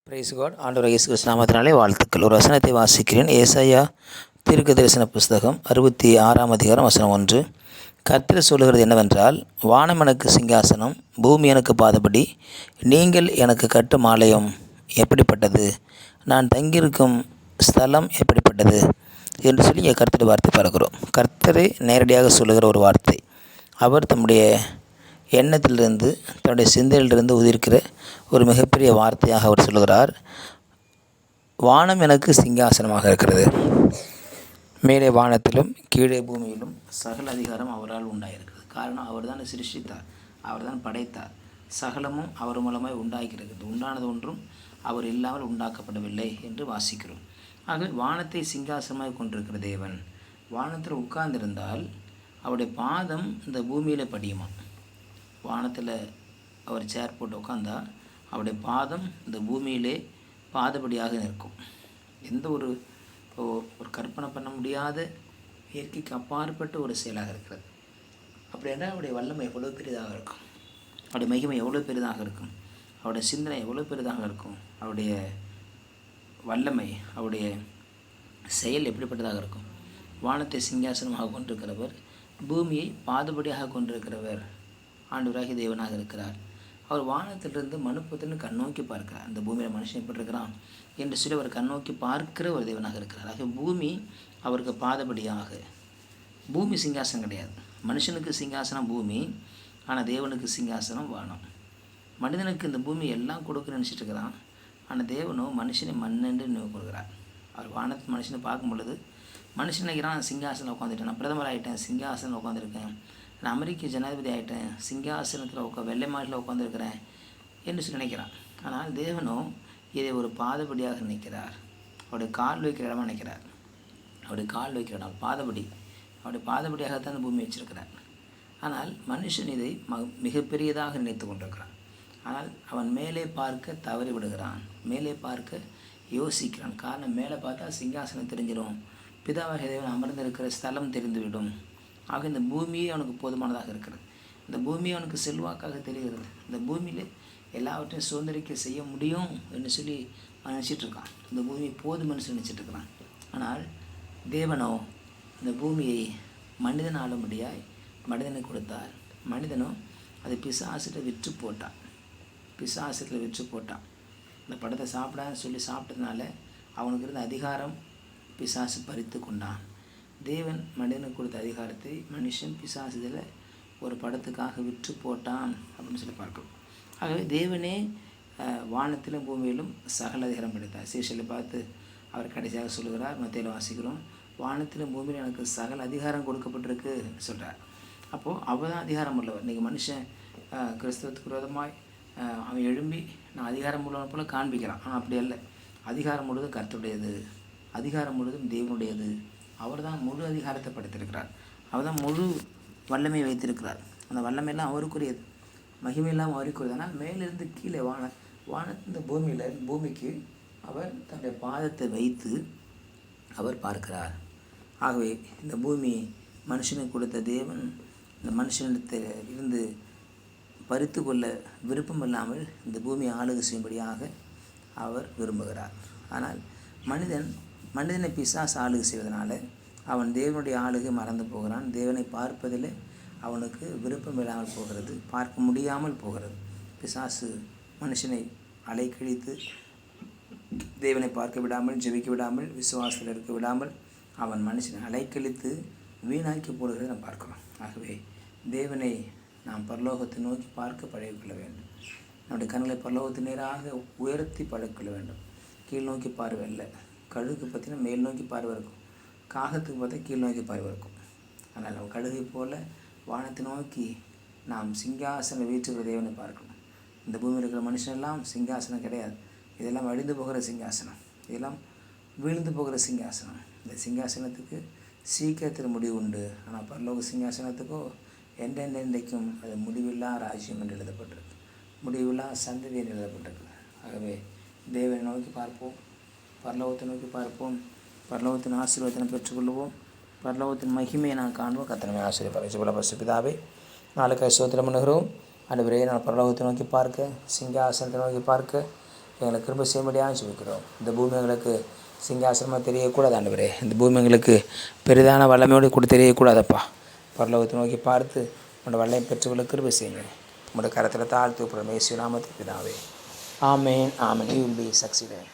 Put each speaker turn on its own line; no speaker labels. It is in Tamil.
Price God. ஆண்டவர் இயேசு கிறிஸ்து நாமத்தினாலே வாழ்த்துக்கள். ஒரு வசனத்தை வாசிக்கிறேன். ஏசாயா தீர்க்க தரிசன புஸ்தகம் 66 அதிகாரம் வசனம் 1. கர்த்தர் சொல்லுகிறது என்னவென்றால், வானம் எனக்கு சிங்காசனம், பூமி எனக்கு பாதபடி, நீங்கள் எனக்கு கட்டும் ஆலயம் எப்படிப்பட்டது, நான் தங்கியிருக்கும் ஸ்தலம் எப்படிப்பட்டது என்று சொல்லி இங்கே கர்த்தர் வார்த்தை பார்க்கிறோம். கர்த்தரை நேரடியாக சொல்லுகிற ஒரு வார்த்தை. அவர் தம்முடைய எண்ணத்திலிருந்து, தன்னுடைய சிந்தையிலிருந்து உதிர்க்கிற ஒரு மிகப்பெரிய வார்த்தையாக அவர் சொல்லுகிறார். வானம் எனக்கு சிங்காசனமாக இருக்கிறது. மேலே வானத்திலும் கீழே பூமியிலும் சகல அதிகாரம் அவரால் உண்டாயிருக்கிறது. காரணம், அவர் தான் சிருஷ்டித்தார், அவர் தான் படைத்தார். சகலமும் அவர் மூலமாய் உண்டாகிறது. உண்டானது ஒன்றும் அவர் இல்லாமல் உண்டாக்கப்படவில்லை என்று வாசிக்கிறோம். ஆக வானத்தை சிங்காசனமாக கொண்டிருக்கிற தேவன் வானத்தில் உட்கார்ந்திருந்தால் அவருடைய பாதம் இந்த பூமியில் படியுமா? வானத்தில் அவர் சேர் போட்டு உட்காந்தா அவருடைய பாதம் இந்த பூமியிலே பாதபடியாக நிற்கும். எந்த ஒரு கற்பனை பண்ண முடியாத இயற்கைக்கு அப்பாற்பட்ட ஒரு செயலாக இருக்கிறது. அப்படின்னா அவருடைய வல்லமை எவ்வளோ பெரிதாக இருக்கும், அவருடைய மகிமை எவ்வளோ பெரிதாக இருக்கும், அவருடைய சிந்தனை எவ்வளோ பெரிதாக இருக்கும், அவருடைய வல்லமை, அவருடைய செயல் எப்படிப்பட்டதாக இருக்கும். வானத்தை சிங்காசனமாக கொண்டிருக்கிறவர், பூமியை பாதபடியாக கொண்டிருக்கிறவர் ஆண்டவராகிய தேவனாக இருக்கிறார். அவர் வானத்திலிருந்து மனுப்புத்தின்னு கண்ணோக்கி பார்க்கிறார். அந்த பூமியில் மனுஷன் எப்படி இருக்கிறான் என்று சொல்லி அவர் கண்ணோக்கி பார்க்கிற ஒரு தேவனாக இருக்கிறார். ஆக பூமி அவருக்கு பாதபடியாக. பூமி சிங்காசனம் கிடையாது. மனுஷனுக்கு சிங்காசனம் பூமி, ஆனால் தேவனுக்கு சிங்காசனம் வானம். மனிதனுக்கு இந்த பூமி எல்லாம் கொடுக்குன்னு நினச்சிட்டு இருக்கிறான். ஆனால் தேவனோ மனுஷனை மண்ணென்று நினைவு கொடுக்குறார். அவர் வானத்து மனுஷனை பார்க்கும் பொழுது மனுஷன் நினைக்கிறான், சிங்காசனம் உட்காந்துட்டேன், நான் பிரதமர் ஆகிட்டேன், சிங்காசனம் உட்காந்துருக்கேன், நான் அமெரிக்க ஜனாதிபதி ஆகிட்டேன், சிங்காசனத்தில் வெள்ளை மாட்டில் உட்காந்துருக்கிறேன் என்று சொல்லி நினைக்கிறான். ஆனால் தேவனோ இதை ஒரு பாதபடியாக நினைக்கிறார். அவருடைய கால் வைக்கிற இடமா நினைக்கிறார். அவருடைய கால் வைக்கிற இடம் பாதபடி, அவருடைய பாதபடியாகத்தான் அந்த பூமி வச்சிருக்கிறார். ஆனால் மனுஷன் இதை மிகப்பெரியதாக நினைத்து கொண்டிருக்கிறான். ஆனால் அவன் மேலே பார்க்க தவறி விடுகிறான், மேலே பார்க்க யோசிக்கிறான். காரணம், மேலே பார்த்தா சிங்காசனம் தெரிஞ்சிடும், பிதாவாகிய தேவன் அமர்ந்திருக்கிற ஸ்தலம் தெரிந்துவிடும். ஆக இந்த பூமியே அவனுக்கு போதுமானதாக இருக்கிறது. இந்த பூமியை அவனுக்கு செல்வாக்காக தெரிகிறது. இந்த பூமியில் எல்லாவற்றையும் சுதந்திரிக்க செய்ய முடியும் என்று சொல்லி அவன் நினச்சிட்ருக்கான். இந்த பூமியை போதும் மனுஷன் நினச்சிட்ருக்கிறான். ஆனால் தேவனோ இந்த பூமியை மனிதன் ஆளும்படியாய் மனிதனுக்கு கொடுத்தார். மனிதனும் அது பிசாசிட்ட விற்று போட்டான். பிசாசத்தில் விற்று போட்டான். இந்த படத்தை சாப்பிடான்னு சொல்லி சாப்பிட்டதுனால அவனுக்கு இருந்த அதிகாரம் பிசாசு பறித்து கொண்டான். தேவன் மனிதனுக்கு கொடுத்த அதிகாரத்தை மனுஷன் பிசாசுதில் ஒரு படத்துக்காக விற்று போட்டான் அப்படின்னு சொல்லி பார்க்கணும். ஆகவே தேவனே வானத்திலும் பூமியிலும் சகல அதிகாரம் படைத்தார். சீஷலை பார்த்து அவர் கடைசியாக சொல்லுகிறார், மத்தியில் வாசிக்கிறோம், வானத்திலும் பூமியிலும் எனக்கு சகல அதிகாரம் கொடுக்கப்பட்டிருக்கு சொல்கிறார். அப்போது அவர் தான் அதிகாரம் உள்ளவர். இன்றைக்கி மனுஷன் கிறிஸ்தவத்துக்கு விரோதமாய் அவன் எழும்பி நான் அதிகாரம் உள்ளவன் போல காண்பிக்கிறான். ஆனால் அப்படி அல்ல. அதிகாரம் முழுவதும் கர்த்தருடையது, அதிகாரம் முழுவதும் தேவனுடையது. அவர் தான் முழு அதிகாரத்தை படைத்திருக்கிறார். அவர் தான் முழு வல்லமை வைத்திருக்கிறார். அந்த வல்லமையெல்லாம் அவருக்குரியது, மகிமையெல்லாம் அவருக்குரியது. ஆனால் மேலிருந்து கீழே வானத்தின் பூமிக்கு அவர் தன்னுடைய பாதத்தை வைத்து அவர் பார்க்கிறார். ஆகவே இந்த பூமி மனுஷனுக்கு கொடுத்த தேவன் இந்த மனுஷனிடத்தில் இருந்து பறித்து கொள்ள விருப்பம் இல்லாமல் இந்த பூமியை ஆளுகை செய்யும்படியாக அவர் விரும்புகிறார். ஆனால் மனிதனை பிசாசு ஆளுகை செய்வதனால அவன் தேவனுடைய ஆளுகை மறந்து போகிறான். தேவனை பார்ப்பதில் அவனுக்கு விருப்பம் இல்லாமல் போகிறது, பார்க்க முடியாமல் போகிறது. பிசாசு மனுஷனை அலைக்கழித்து தேவனை பார்க்க விடாமல், ஜெபிக்க விடாமல், விசுவாசத்தில் இருக்க விடாமல் அவன் மனுஷனை அலைக்கழித்து வீணாக்கி போடுகிறதை நாம் பார்க்கிறோம். ஆகவே தேவனை நாம் பரலோகத்தை நோக்கி பார்க்க பழகிக்கொள்ள வேண்டும். நம்முடைய கண்களை பரலோகத்தை நேராக உயர்த்தி பழகிக்கொள்ள வேண்டும். கீழ் நோக்கி பார்வை இல்லை. கழுகுக்கு பார்த்தீங்கன்னா மேல் நோக்கி பார்வை இருக்கும், காகத்துக்கு பார்த்தா கீழ் நோக்கி பார்வை இருக்கும். ஆனால் நம்ம கழுகை போல் வானத்தை நோக்கி நாம் சிங்காசனம் வீற்றுகிற தேவனை பார்க்கணும். இந்த பூமியில் இருக்கிற மனுஷனெல்லாம் சிங்காசனம் கிடையாது. இதெல்லாம் அழிந்து போகிற சிங்காசனம், இதெல்லாம் விழுந்து போகிற சிங்காசனம். இந்த சிங்காசனத்துக்கு சீக்கிரத்தில் முடிவு உண்டு. ஆனால் பரலோக சிங்காசனத்துக்கோ என்றென்றைக்கும் அது முடிவில்லா ராஜ்யம் என்று எழுதப்பட்டிருக்கு, முடிவில்லா சந்ததி என்று எழுதப்பட்டிருக்கு. ஆகவே தேவனை நோக்கி பார்ப்போம், பரலோகத்தை நோக்கி பார்ப்போம், பரலோகத்தின் ஆசீர்வாதத்தை பெற்றுக்கொள்வோம், பரலோகத்தின் மகிமையை நான் காண்போம். கர்த்தரை ஆசீர்வதிப்பார். பரிசுத்த நாளுக்காய் ஸ்தோத்திரம் பண்ணுகிறோம். ஆண்டவரே, நான் பரலோகத்தை நோக்கி பார்க்க, சிங்காசனத்தை நோக்கி பார்க்க எங்களுக்கு கிருபை செய்யும்படியாக ஜெபிக்கிறோம். இந்த பூமி எங்களுக்கு சிங்காசனமாக தெரியக்கூடாது ஆண்டவரே. இந்த பூமி எங்களுக்கு பெரிதான வல்லமையோடு கூட தெரியக்கூடாதப்பா. பரலோகத்தை நோக்கி பார்த்து உங்களோட வல்லமை பெற்றுக்கொள்ள கிருபை செய்யுங்க. உங்களோட கரத்தில் தாழ்த்து இயேசு நாமத்தில் பிதாவே. ஆமென். ஆமென். You will be succeeded.